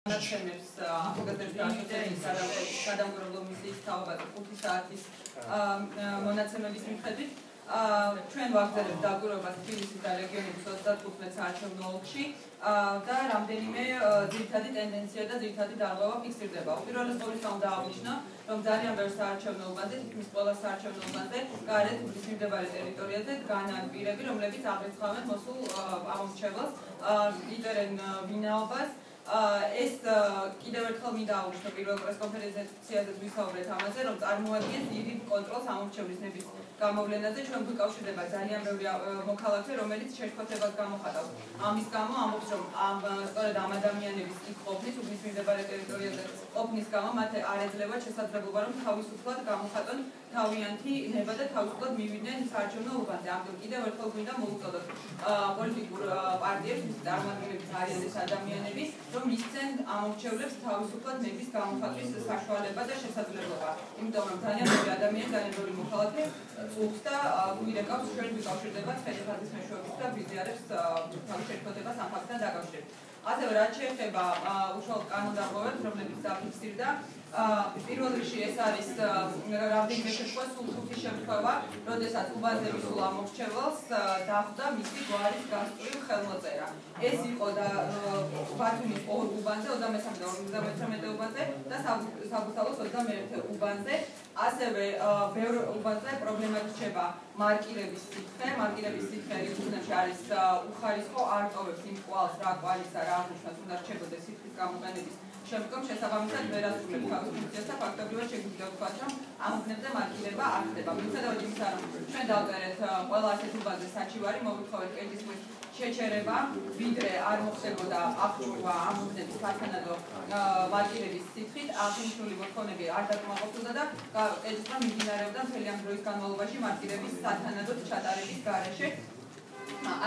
Ჩემს ახალგაზრდა ინტერესის გადამგროვებლ მისიის თავად 5 საათის მონაცემების მიხედვით ჩვენ ვაგზავნებთ დაკვირვებას თბილისის და რეგიონის 35 საარჩევნო ოლქში და რამდენიმე ძირითადი ტენდენცია და ძირითადი დარღვევა ფიქსირდება. უპირველეს ყოვლისა უნდა აღნიშნო, რომ ძალიან ბევრ საარჩევნო უბანზე, თითქმის ყველა საარჩევნო უბანზე გარეთ თბილისის მიმდებარე ტერიტორიაზე დგანან პირები, რომლებიც აღრიცხავენ მოსულ ამომრჩეველს, იტარენ ვინაობას. ეს კიდევ ერთხელ მინდა აუჩნო პირველ პრესკონფერენციაზე ვისაუბრეთ ამაზე, რომ წარმოადგენს დიდი კონტროლს ამომრჩევლის გამოვლენაზე. ჩვენ გვიკავშირდება ძალიან ბევრი მოქალაქე, რომელიც შეშფოთებას გამოხატავს. ამის გამო ამბობს, რომ სწორედ ამ ადამიანების იქ ყოფნის, უბნის მიმდებარე ტერიტორიაზე ყოფნის გამო მათ არ ეძლევათ შესაძლებლობა, რომ თავისუფლად გამოხატონ თავიანთი ნება და თავისუფლად მივიდნენ საარჩევნო უბანზე. ამიტომ კიდევ ერთხელ გვინდა მოვუწოდოთ პოლიტიკურ პარტიებს, მის წარმომადგენლებს არიან ეს ადამიანები, რომ მისცენ ამომრჩევლებს თავისუფლად ნების გამოხატვის საშუალება და შესაძლებლობა. იმიტომ რომ ძალიან ბევრი ადამიანი, ძალიან ბევრი მოქალაქე წუხს და გვირეკავს ჩვენ ვიკავშირდებათ ხელისუფლების მეშვეობით და ვიზიარებს თავის შეფოთებას ამ ფაქტთან დაკავშირებით. ასევე რაც შეეხება უშუალოდ კანონდარღვევებს, რომლებიც დაფიქსირდა, პირველ რიგში ეს არის რამდენიმე შემთხვევა, სულ 5 შემთხვევა, როდესაც უბანზე მისულ ამომრჩეველს დახვდა მისი გვარის გასწვრივ ხელმოწერა. ეს იყო ბათუმის 2 უბანზე, 23 და 53 უბანზე და საბურთალოს 21 უბანზე. ასევე ბევრ უბანზე პრობლემად რჩება მარკირების სითხე. მარკირების სითხე რეგიონებში არის უხარისხო, არ ტოვებს იმ კვალს, რა კვალისა, რა აღნიშნავს უნდა რჩებოდეს სითხის გამოყენების შემდგომ შესაბამისად ვერ ასრულებს თავის ფუნქციას და ფაქტობრივად შეგვიძლია ვთქვათ, რომ ამ უბნებზე მარკირება არ ხდება. მიუხედავად იმისა, რომ ჩვენ დავწერეთ ყველა ასეთ უბანზე საჩივარი, მოვითხოვეთ კენჭისყრის შეჩერება, ვიდრე არ მოხდებოდა აღჭურვა ამ უბნების სათანადო მარკირების სითხით, აღნიშნული მოთხოვნები არ დაკმაყოფილდა და კენჭისყრა მიმდინარეობდა მთელი ამ დროის განმავლობაში მარკირების სათანადოდ ჩატარების გარეშე.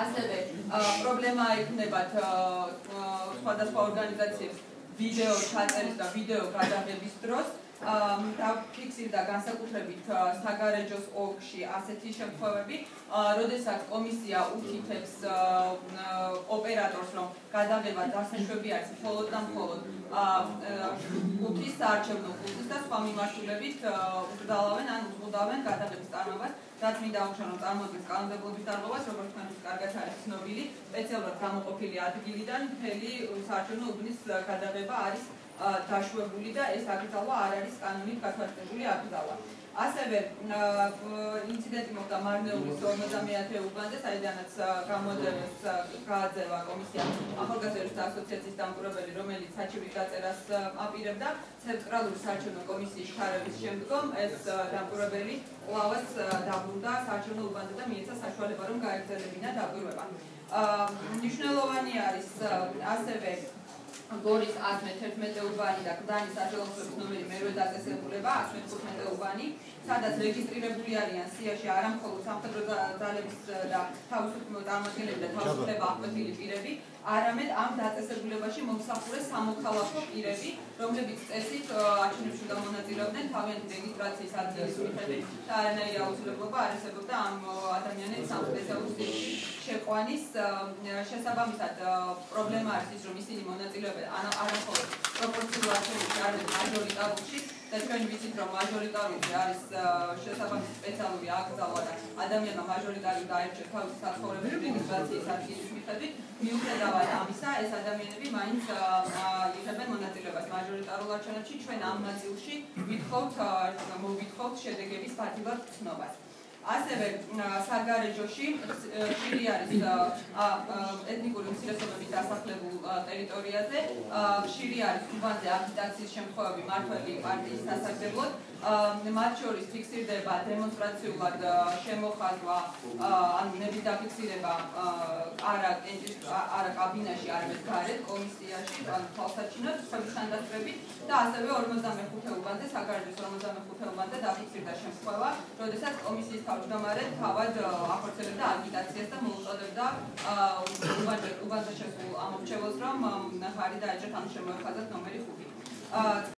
ასევე პრობლემა ექნებათ სხვადასხვა ორგანიზაციებს ვიდეო ჩაწერის და ვიდეო გადაღების დროს. დაფიქსირდა განსაკუთრებით საგარეჯოს ოლქში ასეთი შემთხვევები, როდესაც კომისია უთითებს ოპერატორს, რომ გადაღება დასაშვები არის მხოლოდ და მხოლოდ ყუთის საარჩევნო ყუთის და სხვა მიმართულებით უბრალავენ ან უზღუდავენ გადაღების წარმოებას. რაც მინდა აუჩვენო, რომ წარმოადგენს კანონმდებლობის დარღვევას, როგორც თქვენთვის კარგად არის ცნობილი, სპეციალურად გამოყოფილი ადგილიდან მთელი საარჩევნო უბნის გადაღება არის დაშვებული და ეს აკრძალვა არ არის კანონით გათვალისწინებული აკრძალვა. ასევე ინციდენტი მოხდა მარნეულის 50 უბანზე, საიდანაც გამოძევეს გააძევა კომისია ახალგაზრდთა ასოციაციის დამკვირვებელი, რომელიც საჩივრის დაწერას აპირებდა. ცენტრალური საარჩევნო კომისიის ჩარევის შემდგომ ეს დამკვირვებელი კვლავაც დაბრუნდა საარჩევნო უბანზე და მიეცა საშუალება, რომ გაეგრძელებინა დაკვირვება. მნიშვნელოვანი არის ასევე გორის 111 უბანი და გდანის სახელმწიფოს ნომერი მერვე დაწესებულება 115 უბანი, სადაც რეგისტრირებული არიან სიაში არა მხოლოდ სამხედრო ძალების და თავისუფლება წარმომადგენლები და თავისუფლება აღკვეთილი პირები, არამედ ამ დაწესებულებაში მომსახურე სამოქალაქო პირები, რომლებიც წესით არჩევნებში გამონაწილეობდნენ თავიანთი რეგისტრაციის ადგილის მიხედვით და არანაირი აუცილებლობა არ ესებოდა ამ ადამიანებს ამ სპეციალურ სივრცეში შეყვანის. შესაბამისად პრობლემა არის ის, რომ ისინი მონაწილეობენ არა მხოლოდ პროპორციულ არჩევნებში, არამედ მაჟორიტარულში და ჩვენ ვიცით, რომ მაჟორიტარული არის შესაბამისი სპეციალური აკრძალვა და ადამიანმა მაჟორიტარული დაერჩეს თავისი საცხოვრებელი რეგისტრაციის ადგილის მიხედვით. მიუხედავად ამისა, ეს ადამიანები მაინც იღებენ მონაწილეობას მაჟორიტარულ არჩევნებში. ჩვენ ამ ნაწილში მოვითხოვთ შედეგების ფარგლად ცნობას. ასევე საგარეჯოში ხშირი არის ეთნიკური უმცირესობებით დასახლებულ ტერიტორიაზე, ხშირი არის უბანზე აგიტაციის შემთხვევები მმართველი პარტიის სასარგებლოდ. მათ შორის ფიქსირდება დემონსტრაციულად შემოხაზვა, ანუ ნების დაფიქსირება არა კაბინაში, არამედ გარეთ კომისიაში, ანუ თვალსაჩინოდ სხვების თანდასწრებით და ასევე 45 უბანზე, საგარეჯოს 45 უბანზე დაფიქსირდა შემთხვევა, როდესაც კომისიის თავმჯდომარე თავად ახორციელებდა აგიტაციას და მოუწოდებდა უბანზე შესულ ამომრჩეველს, რომ ხარი დაეჭრათ, ანუ შემოეხაზათ ნომერი 5.